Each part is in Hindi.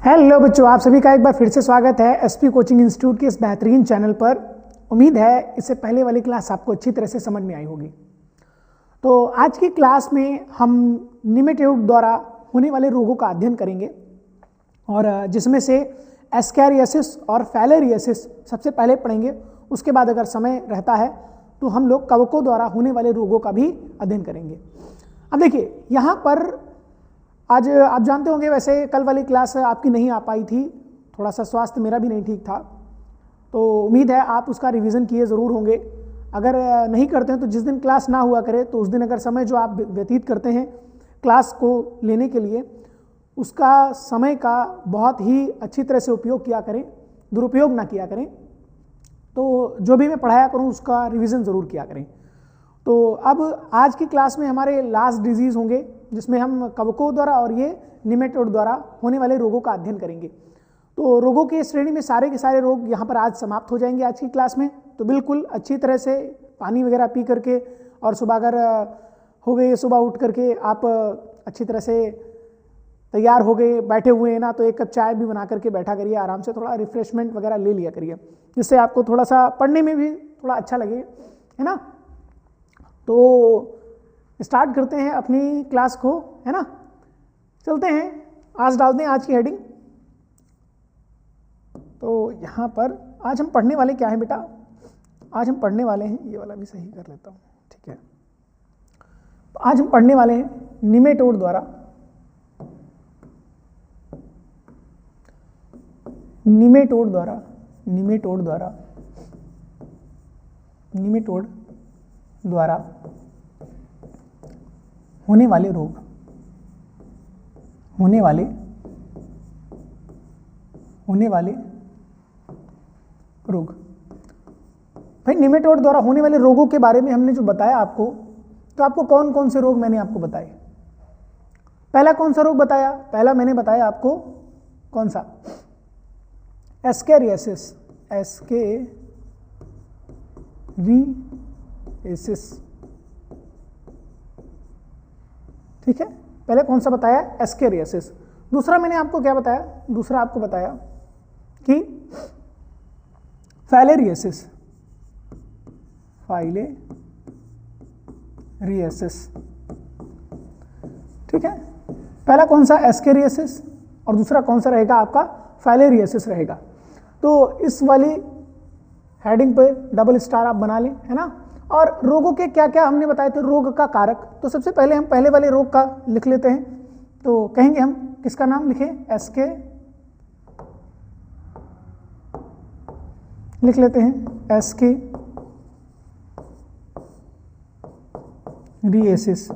हेलो बच्चों, आप सभी का एक बार फिर से स्वागत है एसपी कोचिंग इंस्टीट्यूट के इस बेहतरीन चैनल पर। उम्मीद है इससे पहले वाली क्लास आपको अच्छी तरह से समझ में आई होगी। तो आज की क्लास में हम निमेटोड द्वारा होने वाले रोगों का अध्ययन करेंगे और जिसमें से एस्कैरियोसिस और फैलेरियोसिस सबसे पहले पढ़ेंगे। उसके बाद अगर समय रहता है तो हम लोग कवकों द्वारा होने वाले रोगों का भी अध्ययन करेंगे। अब देखिए, यहाँ पर आज आप जानते होंगे, वैसे कल वाली क्लास आपकी नहीं आ पाई थी, थोड़ा सा स्वास्थ्य मेरा भी नहीं ठीक था, तो उम्मीद है आप उसका रिवीजन किए ज़रूर होंगे। अगर नहीं करते हैं तो जिस दिन क्लास ना हुआ करे तो उस दिन अगर समय जो आप व्यतीत करते हैं क्लास को लेने के लिए, उसका समय का बहुत ही अच्छी तरह से उपयोग किया करें, दुरुपयोग ना किया करें। तो जो भी मैं पढ़ाया करूं उसका रिवीजन ज़रूर किया करें। तो अब आज की क्लास में हमारे लास्ट डिजीज़ होंगे, जिसमें हम कवकों द्वारा और ये निमेटोड द्वारा होने वाले रोगों का अध्ययन करेंगे। तो रोगों की श्रेणी में सारे के सारे रोग यहाँ पर आज समाप्त हो जाएंगे आज की क्लास में। तो बिल्कुल अच्छी तरह से पानी वगैरह पी करके, और सुबह अगर हो गए, सुबह उठ करके आप अच्छी तरह से तैयार हो गए, बैठे हुए हैं ना, तो एक कप चाय भी बना करके बैठा करिए, आराम से थोड़ा रिफ्रेशमेंट वगैरह ले लिया करिए, जिससे आपको थोड़ा सा पढ़ने में भी थोड़ा अच्छा लगे, है ना। तो स्टार्ट करते हैं अपनी क्लास को, है ना। चलते हैं, आज डालते हैं आज की हेडिंग। तो यहाँ पर आज हम पढ़ने वाले क्या हैं बेटा? आज हम पढ़ने वाले हैं, ये वाला भी सही कर लेता हूँ, ठीक है। तो आज हम पढ़ने वाले हैं निमेटोड द्वारा होने वाले रोग। भाई, निमेटोड द्वारा होने वाले रोगों के बारे में हमने जो बताया आपको, तो आपको कौन कौन से रोग मैंने आपको बताए? पहला कौन सा रोग बताया? पहला मैंने बताया आपको कौन सा? एस्कैरियोसिस, ठीक है। पहले कौन सा बताया? एस्कैरियोसिस। दूसरा मैंने आपको क्या बताया? दूसरा आपको बताया कि फैलेरियोसिस, ठीक है। पहला कौन सा? एस्कैरियोसिस, और दूसरा कौन सा रहेगा आपका? फैलेरियोसिस रहेगा। तो इस वाली हेडिंग पे डबल स्टार आप बना लें, है ना। और रोगों के क्या क्या हमने बताए थे? रोग का कारक। तो सबसे पहले हम पहले वाले रोग का लिख लेते हैं। तो कहेंगे हम किसका नाम लिखें? लिख लेते हैं एस्कैरियोसिस,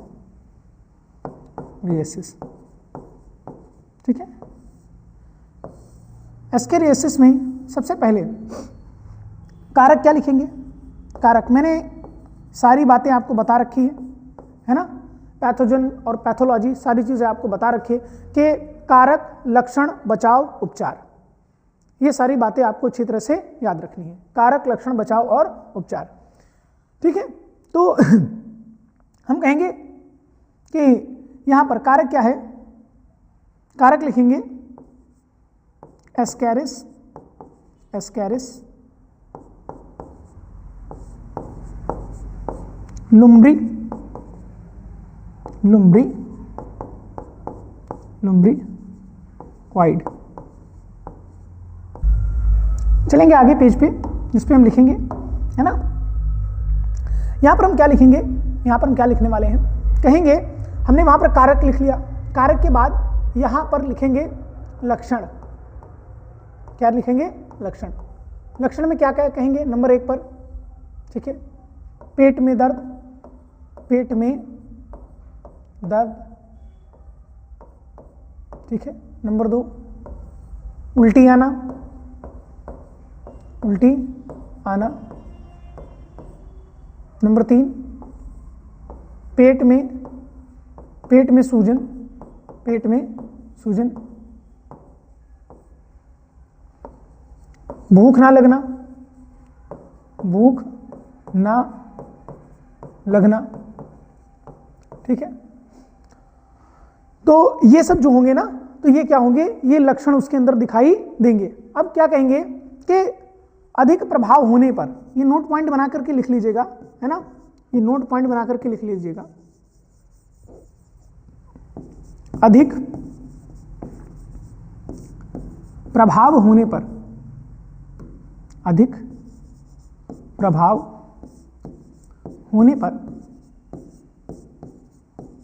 ठीक है। एस्कैरियोसिस में सबसे पहले कारक क्या लिखेंगे? कारक मैंने सारी बातें आपको बता रखी है ना। पैथोजन और पैथोलॉजी सारी चीज़ें आपको बता रखी है कि कारक, लक्षण, बचाव, उपचार, ये सारी बातें आपको अच्छी तरह से याद रखनी है। कारक, लक्षण, बचाव और उपचार, ठीक है। तो हम कहेंगे कि यहाँ पर कारक क्या है? कारक लिखेंगे एस्कैरिस, लुम्ब्री, क्वाइड। चलेंगे आगे पेज पे, जिस पे हम लिखेंगे, है ना। यहां पर हम क्या लिखेंगे? यहां पर हम क्या लिखने वाले हैं? कहेंगे, हमने वहां पर कारक लिख लिया, कारक के बाद यहां पर लिखेंगे लक्षण। क्या लिखेंगे? लक्षण। लक्षण में क्या क्या कहेंगे? नंबर 1 पर, ठीक है, पेट में दर्द, ठीक है। नंबर 2, उल्टी आना, नंबर 3, पेट में सूजन, भूख ना लगना, ठीक है। तो ये सब जो होंगे ना, तो ये क्या होंगे, ये लक्षण उसके अंदर दिखाई देंगे। अब क्या कहेंगे कि अधिक प्रभाव होने पर, ये नोट पॉइंट बना करके लिख लीजिएगा, है ना, ये नोट पॉइंट बना करके लिख लीजिएगा। अधिक प्रभाव होने पर, अधिक प्रभाव होने पर,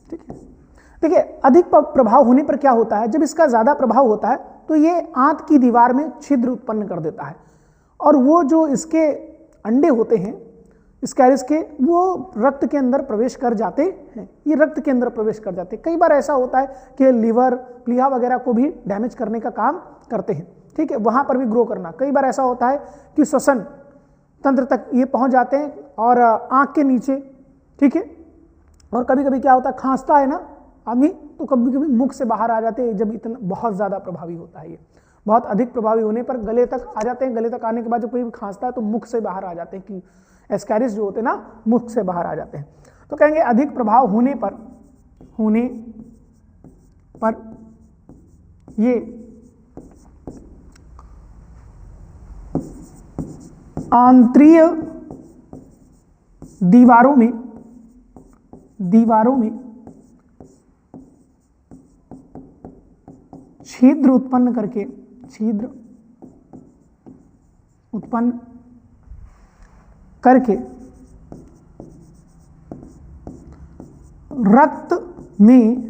ठीक है, देखिए अधिक प्रभाव होने पर क्या होता है, जब इसका ज्यादा प्रभाव होता है तो ये आंत की दीवार में छिद्र उत्पन्न कर देता है, और वो जो इसके अंडे होते हैं स्कैरिस के, वो रक्त के अंदर प्रवेश कर जाते हैं, ये रक्त के अंदर प्रवेश कर जाते हैं। कई बार ऐसा होता है कि लिवर, प्लीहा वगैरह को भी डैमेज करने का काम करते हैं, ठीक है, वहां पर भी ग्रो करना। कई बार ऐसा होता है कि श्वसन तंत्र तक ये पहुंच जाते हैं और आंख के नीचे, ठीक है, और कभी कभी क्या होता है, खांसता है ना आदमी, तो कभी कभी मुख से बाहर आ जाते हैं, जब इतना बहुत ज्यादा प्रभावी होता है, ये बहुत अधिक प्रभावी होने पर गले तक आ जाते हैं। गले तक आने के बाद जब कोई भी खांसता है तो मुख से बाहर आ जाते हैं, कि एस्कैरिस जो होते हैं ना मुख से बाहर आ जाते हैं। तो कहेंगे अधिक प्रभाव होने पर ये आंतरीय दीवारों में छिद्र उत्पन्न करके रक्त में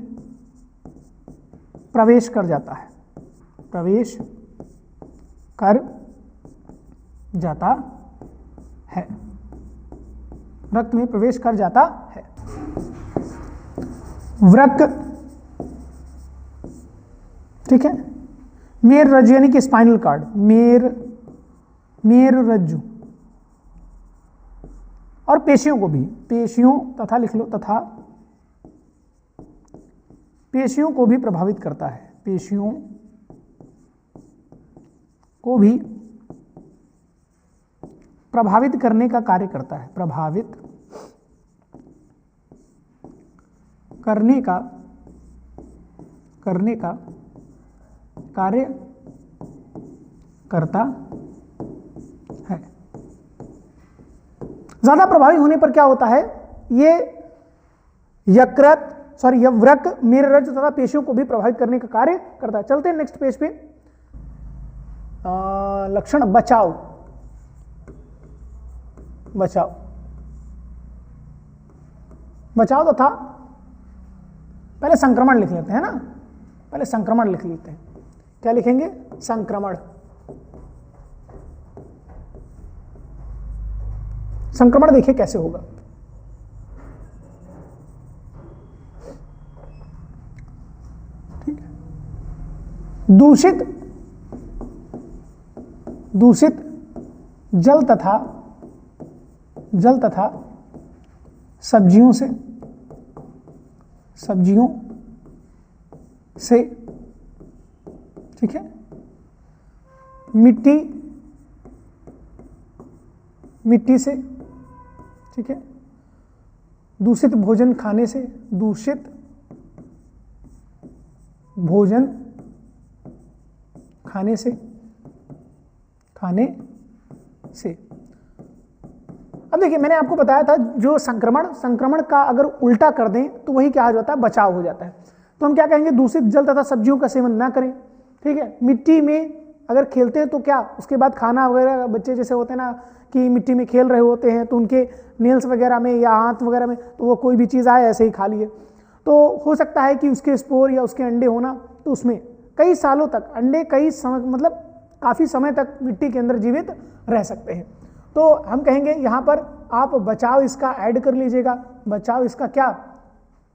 प्रवेश कर जाता है, प्रवेश कर जाता है, रक्त में प्रवेश कर जाता है। वृक्क, ठीक है, मेरुरज्जु यानी कि स्पाइनल कार्ड, मेरुरज्जु, और पेशियों को भी, पेशियों तथा लिख लो, तथा पेशियों को भी प्रभावित करता है, पेशियों को भी प्रभावित करने का कार्य करता है, प्रभावित करने का कार्य करता है। ज्यादा प्रभावी होने पर क्या होता है, ये यकृत, मेरुरज्जु तथा पेशियों को भी प्रभावित करने का कार्य करता है। चलते हैं नेक्स्ट पेज पे। लक्षण बचाव तो था, पहले संक्रमण लिख लेते हैं ना, पहले संक्रमण लिख लेते हैं। क्या लिखेंगे, संक्रमण। संक्रमण देखिए कैसे होगा। ठीक है, दूषित जल तथा सब्जियों से, ठीक है, मिट्टी से, ठीक है, दूषित भोजन खाने से, अब देखिए मैंने आपको बताया था जो संक्रमण का अगर उल्टा कर दें तो वही क्या हो जाता है, बचाव हो जाता है। तो हम क्या कहेंगे, दूषित जल तथा सब्जियों का सेवन ना करें, ठीक है। मिट्टी में अगर खेलते हैं तो क्या उसके बाद खाना वगैरह, बच्चे जैसे होते हैं ना कि मिट्टी में खेल रहे होते हैं तो उनके नेल्स वगैरह में या हाथ वगैरह में तो वो कोई भी चीज़ आए ऐसे ही खा लिए, तो हो सकता है कि उसके स्पोर या उसके अंडे होना, तो उसमें कई सालों तक अंडे मतलब काफ़ी समय तक मिट्टी के अंदर जीवित रह सकते हैं। तो हम कहेंगे यहाँ पर आप बचाव इसका ऐड कर लीजिएगा। बचाव इसका क्या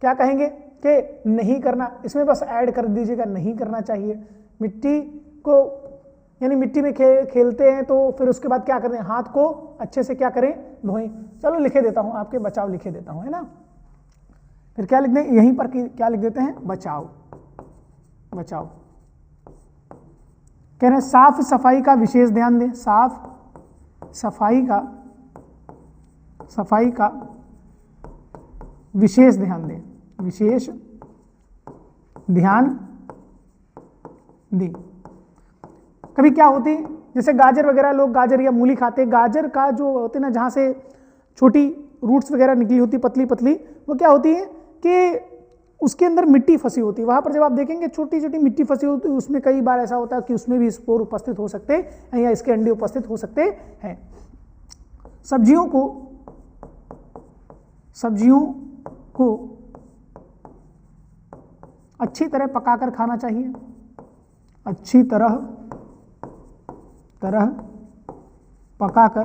कहेंगे कि नहीं करना, इसमें बस ऐड कर दीजिएगा, नहीं करना चाहिए। मिट्टी को यानी मिट्टी में खेलते हैं तो फिर उसके बाद क्या करते हैं, हाथ को अच्छे से क्या करें, धोएं। चलो लिखे देता हूँ, आपके बचाव लिखे देता हूँ, है ना। फिर क्या लिख दें यहीं पर, क्या लिख देते हैं, बचाव। कह रहे हैं साफ सफाई का विशेष ध्यान दें, साफ सफाई का विशेष ध्यान दें, विशेष ध्यान दी। कभी क्या होती, जैसे गाजर वगैरह, लोग गाजर या मूली खाते हैं, गाजर का जो होते हैं ना, जहाँ से छोटी रूट्स वगैरह निकली होती पतली पतली, वो क्या होती है कि उसके अंदर मिट्टी फंसी होती है। वहाँ पर जब आप देखेंगे छोटी छोटी मिट्टी फंसी होती है, उसमें कई बार ऐसा होता है कि उसमें भी स्पोर उपस्थित हो सकते हैं या इसके अंडे उपस्थित हो सकते हैं। सब्जियों को अच्छी तरह पकाकर खाना चाहिए, अच्छी तरह पकाकर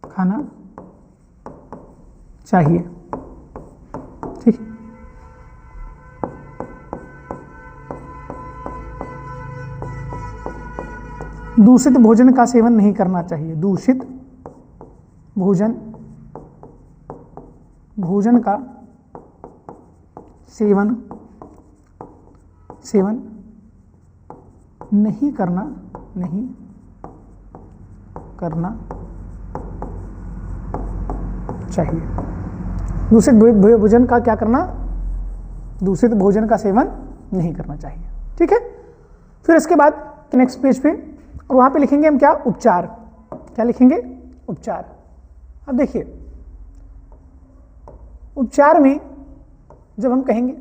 खाना चाहिए। ठीक, दूषित भोजन का सेवन नहीं करना चाहिए। दूषित भोजन का सेवन नहीं करना चाहिए। दूषित भोजन का क्या करना? दूषित भोजन का सेवन नहीं करना चाहिए। ठीक है, फिर इसके बाद नेक्स्ट पेज पे, और वहां पे लिखेंगे हम क्या? उपचार। क्या लिखेंगे? उपचार। अब देखिए, उपचार में जब हम कहेंगे,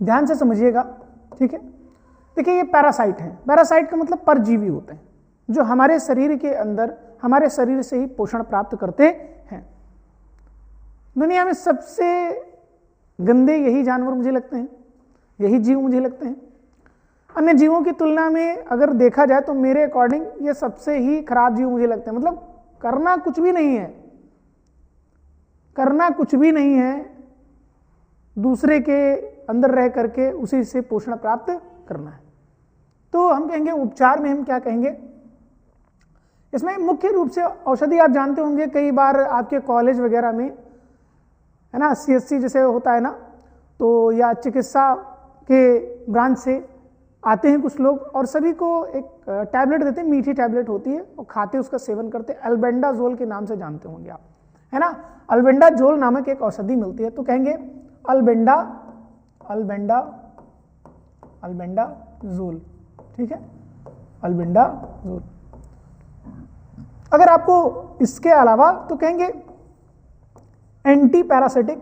ध्यान से समझिएगा। ठीक है, देखिए ये पैरासाइट है। पैरासाइट का मतलब परजीवी होते हैं जो हमारे शरीर के अंदर, हमारे शरीर से ही पोषण प्राप्त करते हैं। दुनिया में सबसे गंदे यही जानवर मुझे लगते हैं, यही जीव मुझे लगते हैं। अन्य जीवों की तुलना में अगर देखा जाए तो मेरे अकॉर्डिंग ये सबसे ही खराब जीव मुझे लगते हैं। मतलब करना कुछ भी नहीं है, करना कुछ भी नहीं है, दूसरे के अंदर रह करके उसी से पोषण प्राप्त करना है। तो हम कहेंगे उपचार में हम क्या कहेंगे? इसमें मुख्य रूप से औषधि आप जानते होंगे, कई बार आपके कॉलेज वगैरह में है ना, CSC जैसे होता है ना, तो या चिकित्सा के ब्रांच से आते हैं कुछ लोग और सभी को एक टैबलेट देते हैं, मीठी टैबलेट होती है, और खाते उसका सेवन करते हैं। अल्बेंडाजोल के नाम से जानते होंगे आप, है ना। अल्बेंडाजोल नामक एक औषधि मिलती है, तो कहेंगे अल्बेंडाजोल। ठीक है, अल्बेंडाजोल। अगर आपको इसके अलावा तो कहेंगे एंटी पैरासिटिक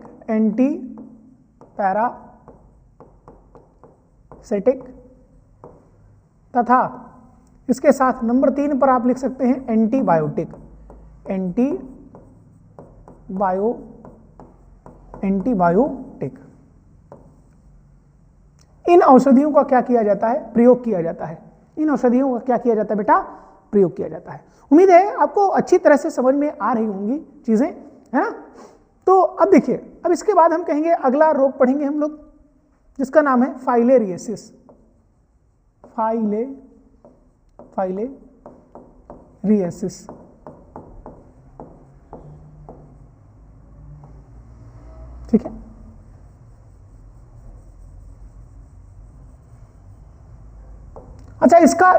तथा इसके साथ नंबर 3 पर आप लिख सकते हैं एंटीबायोटिक। इन औषधियों का क्या किया जाता है? प्रयोग किया जाता है। इन औषधियों का क्या किया जाता है बेटा? प्रयोग किया जाता है। उम्मीद है आपको अच्छी तरह से समझ में आ रही होंगी चीजें, है ना। तो अब देखिए, अब इसके बाद हम कहेंगे अगला रोग पढ़ेंगे हम लोग, जिसका नाम है फाइलेरियसिस। फाइलेरियसिस। ठीक है, अच्छा, इसका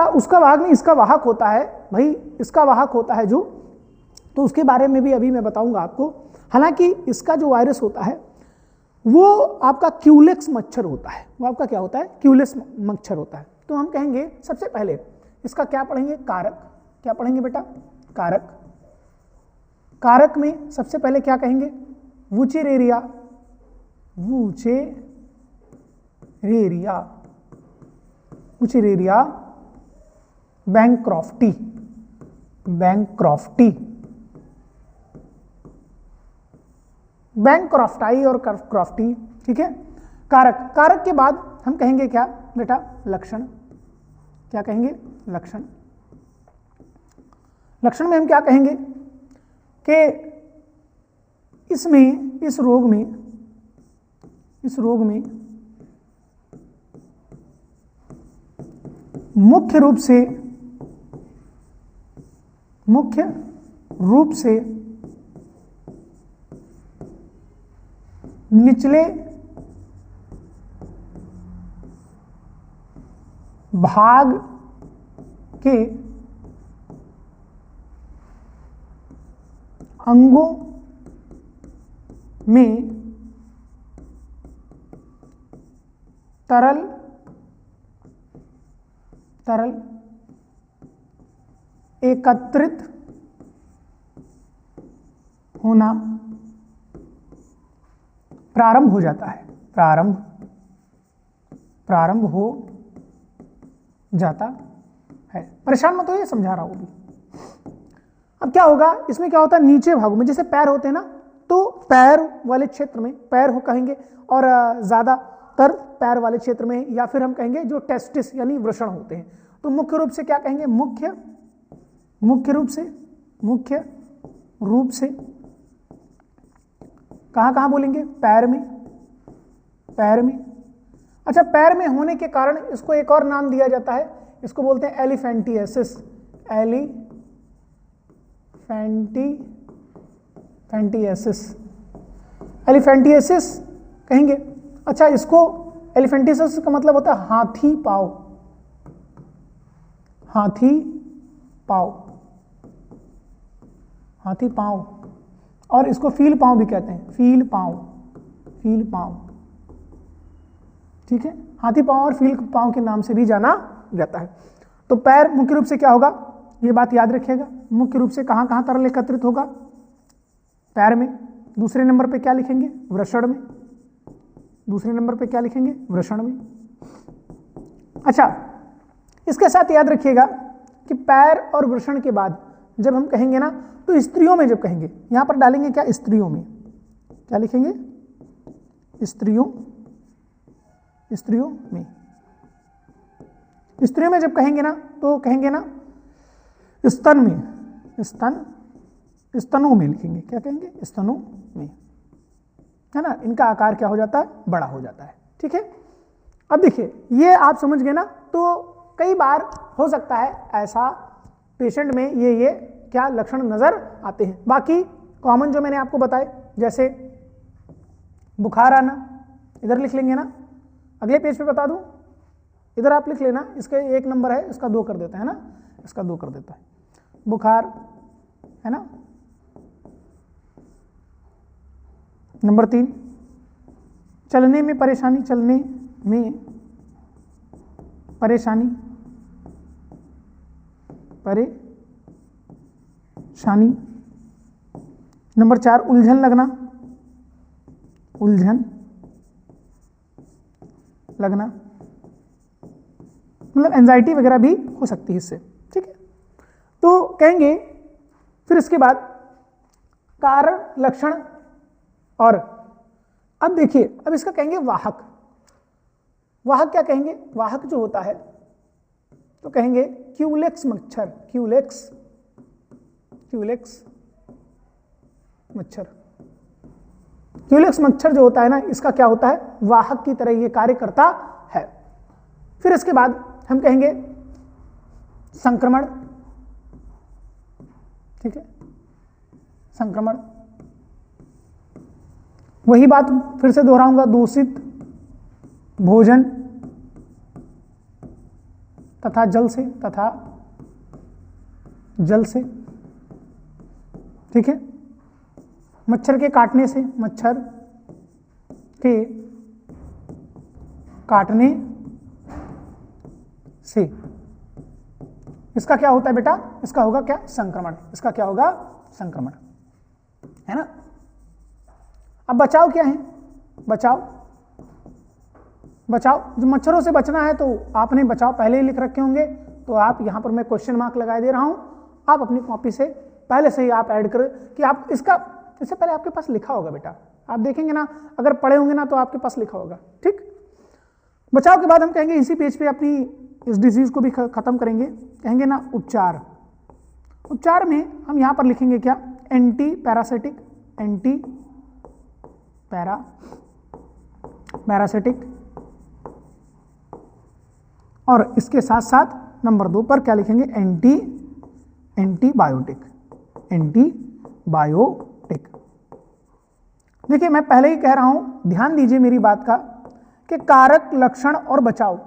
उसका वाहक नहीं, इसका वाहक होता है भाई, इसका वाहक होता है जो, तो उसके बारे में भी अभी मैं बताऊंगा आपको। हालांकि इसका जो वायरस होता है वो आपका क्यूलेक्स मच्छर होता है। वो आपका क्या होता है? क्यूलेक्स मच्छर होता है। तो हम कहेंगे सबसे पहले इसका क्या पढ़ेंगे? कारक। क्या पढ़ेंगे बेटा? कारक। कारक में सबसे पहले क्या कहेंगे? वुचेरेरिया। बैंक्रॉफ्टी। बैंक्रॉफ्टाई और क्रॉफ्टी। ठीक है, कारक के बाद हम कहेंगे क्या बेटा? लक्षण। क्या कहेंगे? लक्षण। लक्षण में हम क्या कहेंगे कि इस रोग में मुख्य रूप से निचले भाग के अंगों में तरल एकत्रित होना प्रारंभ हो जाता है, प्रारंभ हो जाता है। परेशान मत हो, ये समझा रहा हूं भी। अब क्या होगा, इसमें क्या होता है, नीचे भागों में जैसे पैर होते हैं ना, तो पैर वाले क्षेत्र में पैर हो कहेंगे, और ज्यादातर पैर वाले क्षेत्र में, या फिर हम कहेंगे जो टेस्टिस यानी वृषण होते हैं, तो मुख्य रूप से क्या कहेंगे, मुख्य रूप से कहां बोलेंगे, पैर में। अच्छा, पैर में होने के कारण इसको एक और नाम दिया जाता है, इसको बोलते हैं एलिफेंटिएसिस। एलिफेंटिएसिस कहेंगे। अच्छा, इसको एलिफेंटिएसिस का मतलब होता है हाथी पांव, और इसको फील पांव भी कहते हैं, फील पांव। ठीक है, हाथी पांव और फील पांव के नाम से भी जाना जाता है। तो पैर मुख्य रूप से क्या होगा, ये बात याद रखिएगा, मुख्य रूप से कहां तरल एकत्रित होगा, पैर में। दूसरे नंबर पे क्या लिखेंगे, वृषण में। दूसरे नंबर पे क्या लिखेंगे, वृषण में। अच्छा, इसके साथ याद रखिएगा कि पैर और वृषण के बाद जब हम कहेंगे ना, तो स्त्रियों में जब कहेंगे, यहां पर डालेंगे क्या, स्त्रियों में। क्या लिखेंगे, स्त्रियों में जब कहेंगे ना, तो कहेंगे ना स्तनों में लिखेंगे। क्या कहेंगे, स्तनों में, है ना। इनका आकार क्या हो जाता है, बड़ा हो जाता है। ठीक है, अब देखिए, ये आप समझ गए ना। तो कई बार हो सकता है ऐसा पेशेंट में ये क्या लक्षण नजर आते हैं। बाकी कॉमन जो मैंने आपको बताए, जैसे बुखार आना, इधर लिख लेंगे ना, अगले पेज पे बता दूं, इधर आप लिख लेना, इसका 1 नंबर है, इसका 2 कर देता है ना, इसका 2 कर देता है, बुखार, है ना। नंबर 3, चलने में परेशानी, नंबर 4, उलझन लगना, मतलब एंजाइटी वगैरह भी हो सकती है इससे। ठीक है, तो कहेंगे फिर इसके बाद कारण, लक्षण, और अब देखिए, अब इसका कहेंगे वाहक। क्या कहेंगे, वाहक जो होता है, तो कहेंगे क्यूलेक्स मच्छर। क्यूलेक्स मच्छर जो होता है ना, इसका क्या होता है, वाहक की तरह ये कार्य करता है। फिर इसके बाद हम कहेंगे संक्रमण। ठीक है, संक्रमण, वही बात फिर से दोहराऊंगा, दूषित भोजन तथा जल से, ठीक है, मच्छर के काटने से, इसका क्या होता है बेटा, इसका होगा क्या, संक्रमण। इसका क्या होगा, संक्रमण, है ना। अब बचाव क्या है, बचाव जो मच्छरों से बचना है, तो आपने बचाव पहले ही लिख रखे होंगे, तो आप यहां पर मैं क्वेश्चन मार्क लगा दे रहा हूं, आप अपनी कॉपी से पहले से ही आप ऐड कर कि आप इसका, इससे पहले आपके पास लिखा होगा बेटा, आप देखेंगे ना, अगर पढ़े होंगे ना तो आपके पास लिखा होगा। ठीक, बचाव के बाद हम कहेंगे इसी पेज पे अपनी इस डिजीज को भी खत्म करेंगे, कहेंगे ना उपचार। उपचार में हम यहां पर लिखेंगे क्या, एंटी पैरासिटिक, और इसके साथ साथ नंबर 2 पर क्या लिखेंगे, एंटीबायोटिक। देखिए, मैं पहले ही कह रहा हूं, ध्यान दीजिए मेरी बात का, कि कारक, लक्षण और बचाव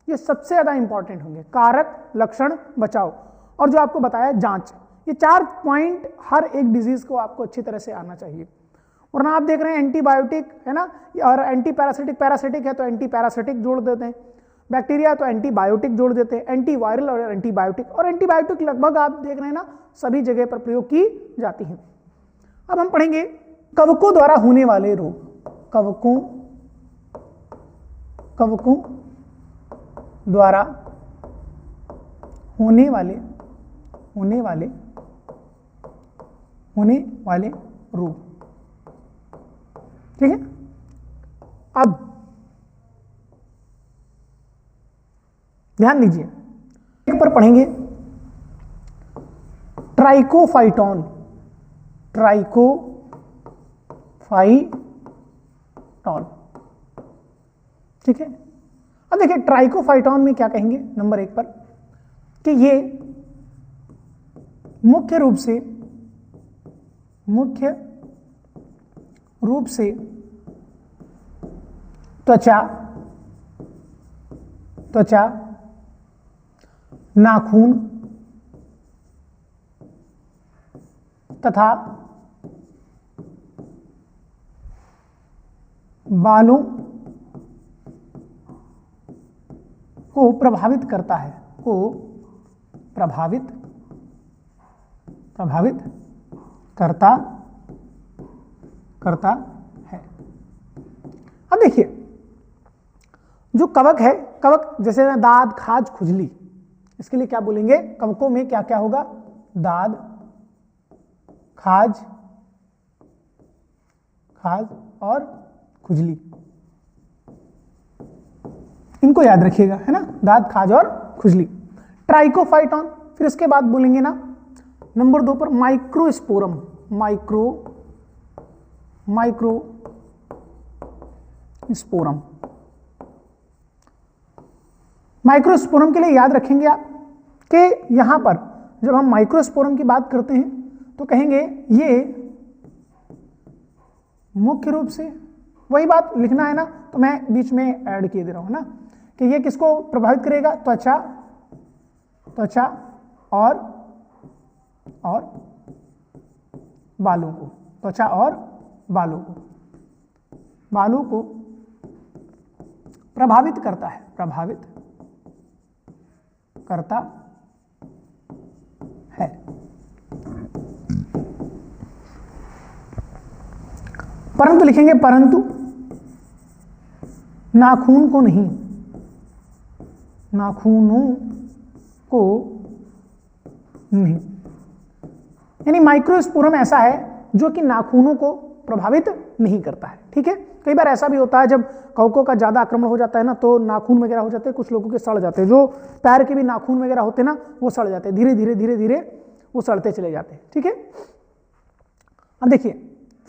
ये सबसे ज्यादा इंपॉर्टेंट होंगे। कारक, लक्षण, बचाव, और जो आपको बताया जांच, ये 4 पॉइंट हर एक डिजीज को आपको अच्छी तरह से आना चाहिए। वरना आप देख रहे हैं एंटीबायोटिक है ना, और एंटी पैरासिटिक, पैरासिटिक है तो एंटी पैरासिटिक जोड़ देते हैं, बैक्टीरिया तो एंटीबायोटिक जोड़ देते हैं, एंटीवायरल और एंटीबायोटिक, और एंटीबायोटिक लगभग आप देख रहे हैं ना सभी जगह पर प्रयोग की जाती है। अब हम पढ़ेंगे कवकों द्वारा होने वाले रोग। कवकों द्वारा होने वाले रोग, ठीक है। अब ध्यान दीजिए, एक पर पढ़ेंगे ट्राइकोफाइटॉन। ठीक है। अब देखिए ट्राइकोफाइटॉन में क्या कहेंगे नंबर 1 पर, कि ये मुख्य रूप से त्वचा, नाखून तथा बालों को प्रभावित करता है, प्रभावित करता है। अब देखिए जो कवक है, कवक जैसे दाद, खाज, खुजली, इसके लिए क्या बोलेंगे, कवकों में क्या क्या होगा, दाद, खाज और खुजली, इनको याद रखिएगा है ना, दाद, खाज और खुजली। ट्राइकोफाइटॉन, फिर इसके बाद बोलेंगे ना नंबर 2 पर माइक्रोस्पोरम। माइक्रोस्पोरम के लिए याद रखेंगे आप कि यहां पर जब हम माइक्रोस्पोरम की बात करते हैं तो कहेंगे ये मुख्य रूप से, वही बात लिखना है ना, तो मैं बीच में ऐड किए दे रहा हूं ना, कि ये किसको प्रभावित करेगा, त्वचा और बालों को, त्वचा और बालों को प्रभावित करता है, परंतु लिखेंगे, परंतु नाखूनों को नहीं, यानी माइक्रोस्पोरम ऐसा है जो कि नाखूनों को प्रभावित नहीं करता है, ठीक है। कई बार ऐसा भी होता है जब कवकों का ज्यादा आक्रमण हो जाता है ना, तो नाखून वगैरह हो जाते हैं, कुछ लोगों के सड़ जाते हैं, जो पैर के भी नाखून वगैरह होते हैं ना, वो सड़ जाते हैं, धीरे धीरे वो सड़ते चले जाते हैं, ठीक है। अब देखिए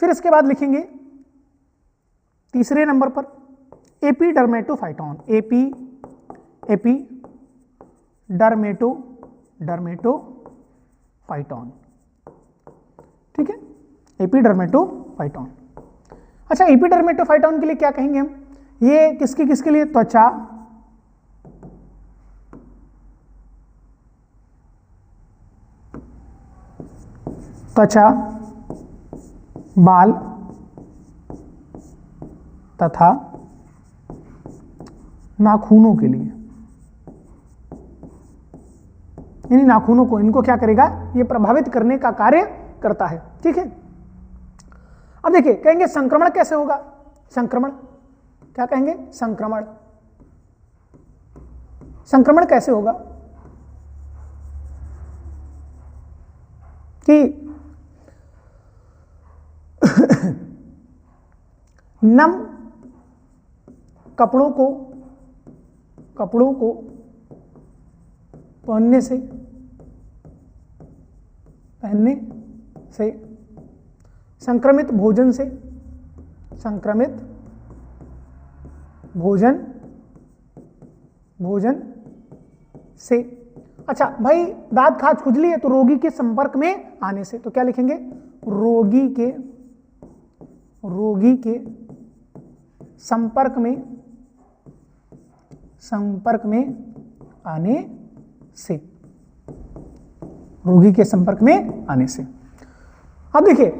फिर इसके बाद लिखेंगे तीसरे नंबर पर एपिडर्मेटोफाइटॉन। एपिडर्मेटोफाइटॉन, ठीक है, एपिडर्मेटोफाइटॉन। अच्छा, एपिडर्मेटोफाइटॉन के लिए क्या कहेंगे हम, ये किसके लिए, त्वचा, बाल तथा नाखूनों के लिए, यानी नाखूनों को, इनको क्या करेगा, ये प्रभावित करने का कार्य करता है, ठीक है। अब देखिए कहेंगे संक्रमण कैसे होगा, संक्रमण क्या कहेंगे, संक्रमण कैसे होगा, कि नम कपड़ों को पहनने से संक्रमित भोजन से, अच्छा भाई दांत, खाज, खुजली है तो रोगी के संपर्क में आने से, तो क्या लिखेंगे, रोगी के संपर्क में आने से, रोगी के संपर्क में आने से। अब देखिए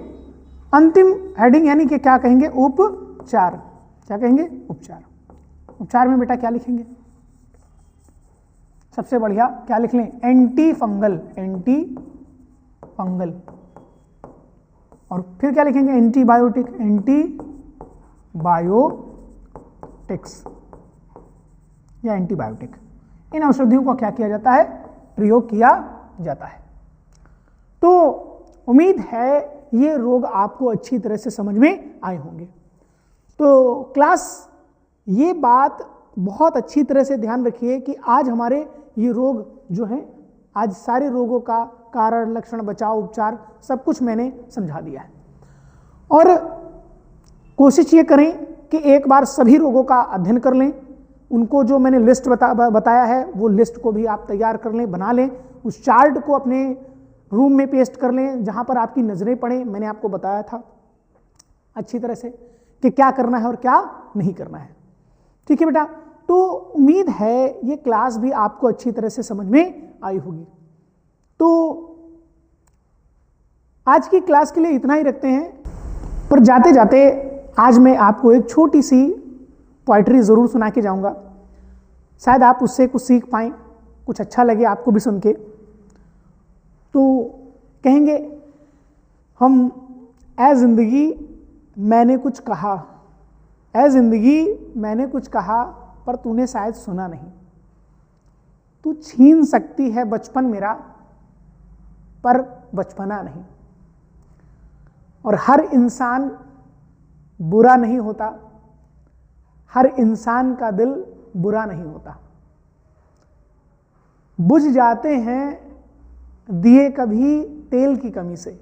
अंतिम हेडिंग यानी कि क्या कहेंगे, उपचार। क्या कहेंगे, उपचार। उपचार में बेटा क्या लिखेंगे, सबसे बढ़िया क्या लिख लें, एंटी फंगल। Anti fungal. और फिर क्या लिखेंगे, एंटीबायोटिक। एंटीबायोटिक्स या एंटीबायोटिक, इन औषधियों का क्या किया जाता है, प्रयोग किया जाता है। तो उम्मीद है ये रोग आपको अच्छी तरह से समझ में आए होंगे। तो क्लास ये बात बहुत अच्छी तरह से ध्यान रखिए कि आज हमारे ये रोग जो हैं, आज सारे रोगों का कारण, लक्षण, बचाव, उपचार सब कुछ मैंने समझा दिया है। और कोशिश ये करें कि एक बार सभी रोगों का अध्ययन कर लें। उनको जो मैंने लिस्ट बताया है वो लिस्ट को भी आप तैयार कर लें, बना लें। उस चार्ट को अपने रूम में पेस्ट कर लें जहां पर आपकी नजरें पड़े। मैंने आपको बताया था अच्छी तरह से कि क्या करना है और क्या नहीं करना है। ठीक है बेटा, तो उम्मीद है ये क्लास भी आपको अच्छी तरह से समझ में आई होगी। तो आज की क्लास के लिए इतना ही रखते हैं। पर जाते जाते आज मैं आपको एक छोटी सी पोइट्री ज़रूर सुना के जाऊंगा, शायद आप उससे कुछ सीख पाएँ, कुछ अच्छा लगे आपको भी सुन के। तो कहेंगे हम, ऐ ज़िंदगी मैंने कुछ कहा, ऐ ज़िंदगी मैंने कुछ कहा पर तूने शायद सुना नहीं। तू छीन सकती है बचपन मेरा पर बचपना नहीं। और हर इंसान बुरा नहीं होता, हर इंसान का दिल बुरा नहीं होता। बुझ जाते हैं दिए कभी तेल की कमी से,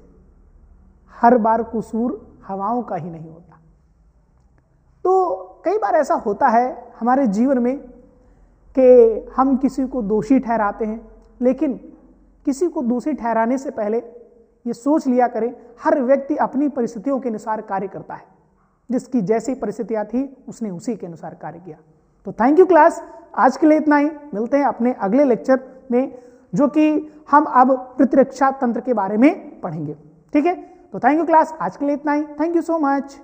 हर बार कसूर हवाओं का ही नहीं होता। तो कई बार ऐसा होता है हमारे जीवन में कि हम किसी को दोषी ठहराते हैं, लेकिन किसी को दोषी ठहराने से पहले ये सोच लिया करें, हर व्यक्ति अपनी परिस्थितियों के अनुसार कार्य करता है। जिसकी जैसी परिस्थितियां थी उसने उसी के अनुसार कार्य किया। तो थैंक यू क्लास, आज के लिए इतना ही। मिलते हैं अपने अगले लेक्चर में, जो कि हम अब प्रतिरक्षा तंत्र के बारे में पढ़ेंगे। ठीक है, तो थैंक यू क्लास, आज के लिए इतना ही। Thank you so much.